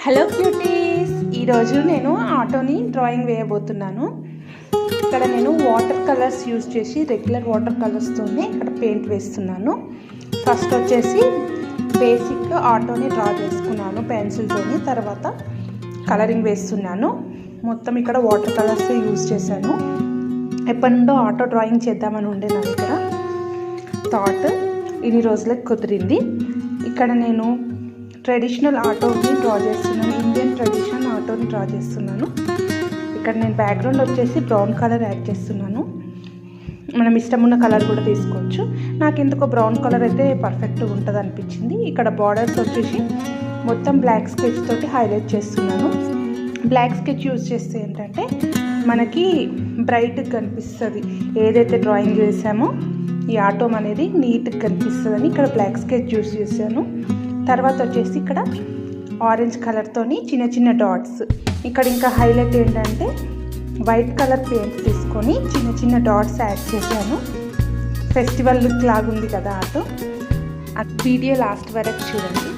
Hello cuties, ఈరోజు నేను ఆటోని డ్రాయింగ్ వేయబోతున్నాను. ఇక్కడ నేను వాటర్ కలర్స్ యూజ్ చేసి రెగ్యులర్ వాటర్ కలర్స్తోనే ఇక్కడ పెయింట్ వేస్తున్నాను. ఫస్ట్ వచ్చేసి బేసిక్ ఆటోని డ్రా చేసుకున్నాను పెన్సిల్తోని, తర్వాత కలరింగ్ వేస్తున్నాను. మొత్తం ఇక్కడ వాటర్ కలర్స్ యూజ్ చేశాను. ఎప్పటి నుండో ఆటో డ్రాయింగ్ చేద్దామని ఉండే నా దగ్గర థాట్, ఇన్ని రోజులకు కుదిరింది. ఇక్కడ నేను ట్రెడిషనల్ ఆటోని డ్రా చేస్తున్నాను, ఇండియన్ ట్రెడిషనల్ ఆటోని డ్రా చేస్తున్నాను. ఇక్కడ నేను బ్యాక్గ్రౌండ్ వచ్చేసి బ్రౌన్ కలర్ యాడ్ చేస్తున్నాను. మనం ఇష్టం ఉన్న కలర్ కూడా తీసుకోవచ్చు. నాకు ఎందుకో బ్రౌన్ కలర్ అయితే పర్ఫెక్ట్గా ఉంటుంది అనిపించింది. ఇక్కడ బార్డర్స్ వచ్చేసి మొత్తం బ్లాక్ స్కెచ్ తోటి హైలైట్ చేస్తున్నాను. బ్లాక్ స్కెచ్ యూజ్ చేస్తే ఏంటంటే మనకి బ్రైట్గా కనిపిస్తుంది. ఏదైతే డ్రాయింగ్ చేసామో ఈ ఆటో అనేది నీట్గా కనిపిస్తుందని ఇక్కడ బ్లాక్ స్కెచ్ యూజ్ చేశాను. తర్వాత వచ్చేసి ఇక్కడ ఆరెంజ్ కలర్తోని చిన్న చిన్న డాట్స్. ఇక్కడ ఇంకా హైలైట్ ఏంటంటే వైట్ కలర్ పెయింట్ తీసుకొని చిన్న చిన్న డాట్స్ యాడ్ చేశాను. ఫెస్టివల్ లుక్ లాగుంది కదా ఆటో. వీడియో లాస్ట్ వరకు చూడండి.